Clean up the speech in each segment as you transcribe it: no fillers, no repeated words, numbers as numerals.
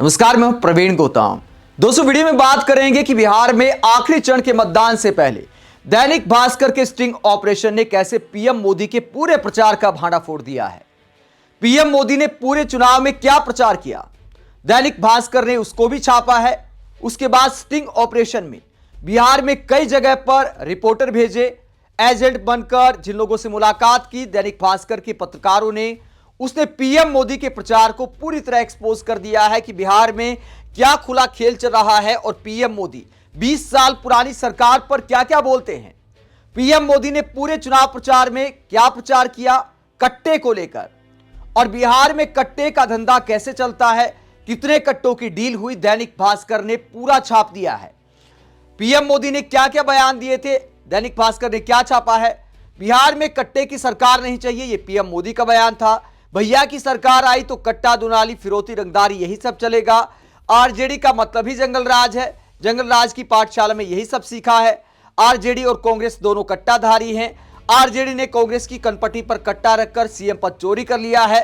नमस्कार, मैं हूं प्रवीण गौतम। दोस्तों, वीडियो में बात करेंगे कि बिहार में आखिरी चरण के मतदान से पहले दैनिक भास्कर के स्टिंग ऑपरेशन ने कैसे पीएम मोदी के पूरे प्रचार का भांडा फोड़ दिया है। पीएम मोदी ने पूरे चुनाव में क्या प्रचार किया, दैनिक भास्कर ने उसको भी छापा है। उसके बाद स्टिंग ऑपरेशन में बिहार में कई जगह पर रिपोर्टर भेजे, एजेंट बनकर जिन लोगों से मुलाकात की, दैनिक भास्कर के पत्रकारों ने उसने पीएम मोदी के प्रचार को पूरी तरह एक्सपोज कर दिया है कि बिहार में क्या खुला खेल चल रहा है और पीएम मोदी 20 साल पुरानी सरकार पर क्या क्या बोलते हैं। पीएम मोदी ने पूरे चुनाव प्रचार में क्या प्रचार किया कट्टे को लेकर, और बिहार में कट्टे का धंधा कैसे चलता है, कितने कट्टों की डील हुई, दैनिक भास्कर ने पूरा छाप दिया है। पीएम मोदी ने क्या क्या बयान दिए थे, दैनिक भास्कर ने क्या छापा है। बिहार में कट्टे की सरकार नहीं चाहिए, यह पीएम मोदी का बयान था। भैया की सरकार आई तो कट्टा दुनाली फिरौती रंगदारी यही सब चलेगा। आरजेडी का मतलब ही जंगल राज है, जंगल राज की पाठशाला में यही सब सीखा है। आरजेडी और कांग्रेस दोनों कट्टाधारी हैं। आरजेडी ने कांग्रेस की कनपटी पर कट्टा रखकर सीएम पद चोरी कर लिया है।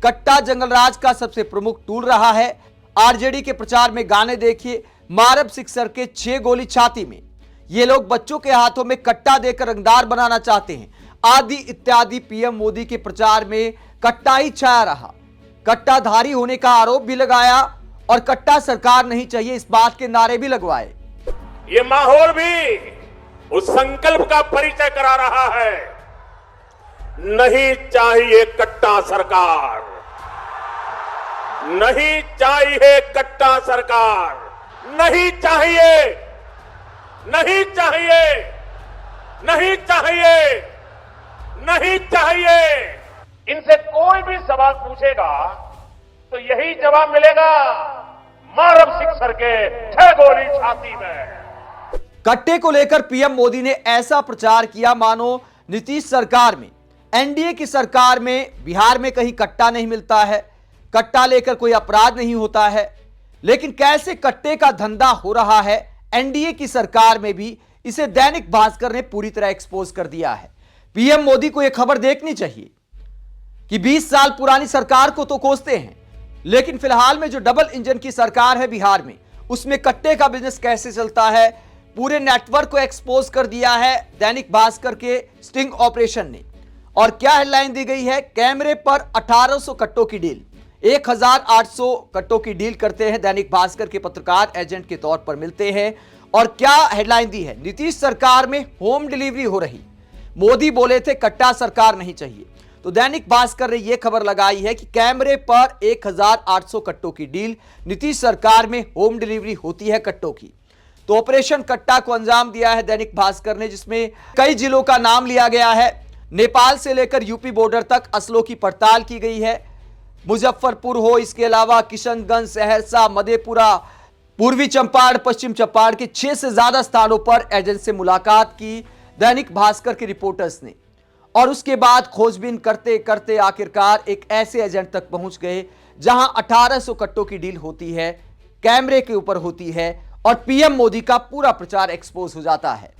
कट्टा जंगल राज का सबसे प्रमुख टूल रहा है। आरजेडी के प्रचार में गाने देखिए, मारब सिक्सर के 6 गोली छाती में। ये लोग बच्चों के हाथों में कट्टा देकर रंगदार बनाना चाहते हैं, आदि इत्यादि। पीएम मोदी के प्रचार में कट्टा ही छाया रहा। कट्टाधारी होने का आरोप भी लगाया और कट्टा सरकार नहीं चाहिए इस बात के नारे भी लगवाए। ये माहौल भी उस संकल्प का परिचय करा रहा है, नहीं चाहिए कट्टा सरकार, नहीं चाहिए कट्टा सरकार, नहीं चाहिए, नहीं चाहिए, नहीं चाहिए, नहीं चाहिए। इनसे कोई भी सवाल पूछेगा तो यही जवाब मिलेगा, मारब सिक्सर के 6 गोली छाती में। कट्टे को लेकर पीएम मोदी ने ऐसा प्रचार किया मानो नीतीश सरकार में, एनडीए की सरकार में बिहार में कहीं कट्टा नहीं मिलता है, कट्टा लेकर कोई अपराध नहीं होता है। लेकिन कैसे कट्टे का धंधा हो रहा है एनडीए की सरकार में भी, इसे दैनिक भास्कर ने पूरी तरह एक्सपोज कर दिया है। पीएम मोदी को यह खबर देखनी चाहिए कि 20 साल पुरानी सरकार को तो कोसते हैं, लेकिन फिलहाल में जो डबल इंजन की सरकार है बिहार में, उसमें कट्टे का बिजनेस कैसे चलता है, पूरे नेटवर्क को एक्सपोज कर दिया है दैनिक भास्कर के स्टिंग ऑपरेशन ने। और क्या हेडलाइन दी गई है, कैमरे पर 1800 कट्टों की डील, 1800 कट्टों की डील करते हैं दैनिक भास्कर के पत्रकार, एजेंट के तौर पर मिलते हैं। और क्या हेडलाइन दी है, नीतीश सरकार में होम डिलीवरी हो रही, मोदी बोले थे कट्टा सरकार नहीं चाहिए। तो दैनिक भास्कर ने यह खबर लगाई है कि कैमरे पर 1800 कट्टों की डील, नीतीश सरकार में होम डिलीवरी होती है कट्टों की। तो ऑपरेशन कट्टा को अंजाम दिया है दैनिक भास्कर ने, जिसमें कई जिलों का नाम लिया गया है। नेपाल से लेकर यूपी बॉर्डर तक असलों की पड़ताल की गई है। मुजफ्फरपुर हो, इसके अलावा किशनगंज, सहरसा, मधेपुरा, पूर्वी चंपारण, पश्चिम चंपारण के 6 से ज्यादा स्थानों पर एजेंट से मुलाकात की दैनिक भास्कर के रिपोर्टर्स ने। और उसके बाद खोजबीन करते करते आखिरकार एक ऐसे एजेंट तक पहुंच गए जहां 1800 कट्टों की डील होती है, कैमरे के ऊपर होती है, और पीएम मोदी का पूरा प्रचार एक्सपोज हो जाता है।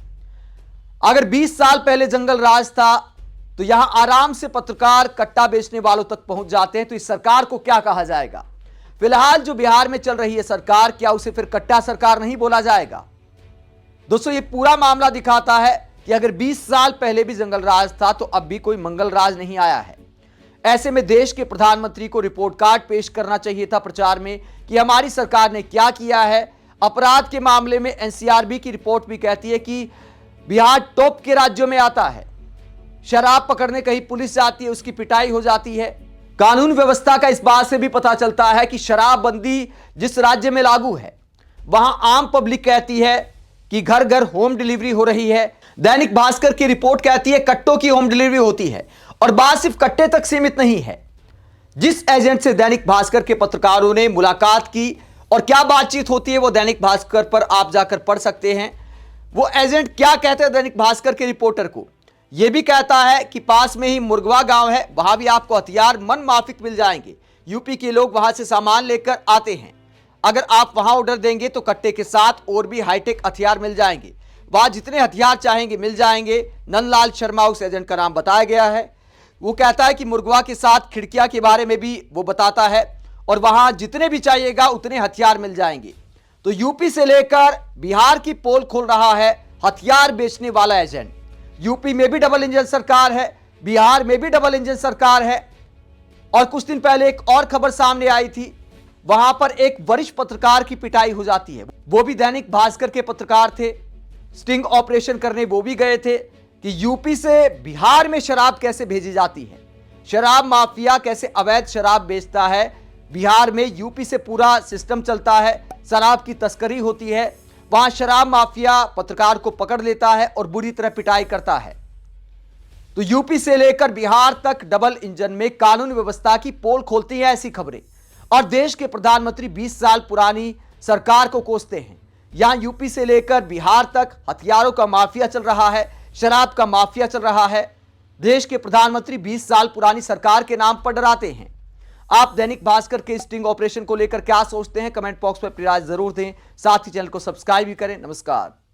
अगर 20 साल पहले जंगल राज था तो यहां आराम से पत्रकार कट्टा बेचने वालों तक पहुंच जाते हैं, तो इस सरकार को क्या कहा जाएगा। फिलहाल जो बिहार में चल रही है सरकार, क्या उसे फिर कट्टा सरकार नहीं बोला जाएगा। दोस्तों, ये पूरा मामला दिखाता है कि अगर 20 साल पहले भी जंगल राज था तो अब भी कोई मंगल राज नहीं आया है। ऐसे में देश के प्रधानमंत्री को रिपोर्ट कार्ड पेश करना चाहिए था प्रचार में कि हमारी सरकार ने क्या किया है। अपराध के मामले में एनसीआरबी की रिपोर्ट भी कहती है कि बिहार टॉप के राज्यों में आता है। शराब पकड़ने कहीं पुलिस जाती है, उसकी पिटाई हो जाती है। कानून व्यवस्था का इस बात से भी पता चलता है कि शराबबंदी जिस राज्य में लागू है वहां आम पब्लिक कहती है कि घर घर होम डिलीवरी हो रही है। दैनिक भास्कर की रिपोर्ट कहती है कट्टों की होम डिलीवरी होती है, और बात सिर्फ कट्टे तक सीमित नहीं है। जिस एजेंट से दैनिक भास्कर के पत्रकारों ने मुलाकात की और क्या बातचीत होती है वो दैनिक भास्कर पर आप जाकर पढ़ सकते हैं। वो एजेंट क्या कहते हैं दैनिक भास्कर के रिपोर्टर को, यह भी कहता है कि पास में ही मुर्गवा गांव है, वहां भी आपको हथियार मन माफिक मिल जाएंगे। यूपी के लोग वहां से सामान लेकर आते हैं, अगर आप वहां ऑर्डर देंगे तो कट्टे के साथ और भी हाईटेक हथियार मिल जाएंगे। वहां जितने हथियार चाहेंगे मिल जाएंगे। नंदलाल शर्मा उस एजेंट का नाम बताया गया है। वो कहता है कि मुर्गवा के साथ खिड़कियां के बारे में भी वो बताता है, और वहां जितने भी चाहिएगा उतने हथियार मिल जाएंगे। तो यूपी से लेकर बिहार की पोल खोल रहा है हथियार बेचने वाला एजेंट। यूपी में भी डबल इंजन सरकार है, बिहार में भी डबल इंजन सरकार है। और कुछ दिन पहले एक और खबर सामने आई थी, वहां पर एक वरिष्ठ पत्रकार की पिटाई हो जाती है। वो भी दैनिक भास्कर के पत्रकार थे, स्टिंग ऑपरेशन करने वो भी गए थे कि यूपी से बिहार में शराब कैसे भेजी जाती है, शराब माफिया कैसे अवैध शराब बेचता है। बिहार में यूपी से पूरा सिस्टम चलता है, शराब की तस्करी होती है, वहां शराब माफिया पत्रकार को पकड़ लेता है और बुरी तरह पिटाई करता है। तो यूपी से लेकर बिहार तक डबल इंजन में कानून व्यवस्था की पोल खोलती है ऐसी खबरें। और देश के प्रधानमंत्री 20 साल पुरानी सरकार को कोसते हैं। यहां यूपी से लेकर बिहार तक हथियारों का माफिया चल रहा है, शराब का माफिया चल रहा है। देश के प्रधानमंत्री 20 साल पुरानी सरकार के नाम पर डराते हैं। आप दैनिक भास्कर के स्टिंग ऑपरेशन को लेकर क्या सोचते हैं, कमेंट बॉक्स में अपनी राय जरूर दें। साथ ही चैनल को सब्सक्राइब भी करें। नमस्कार।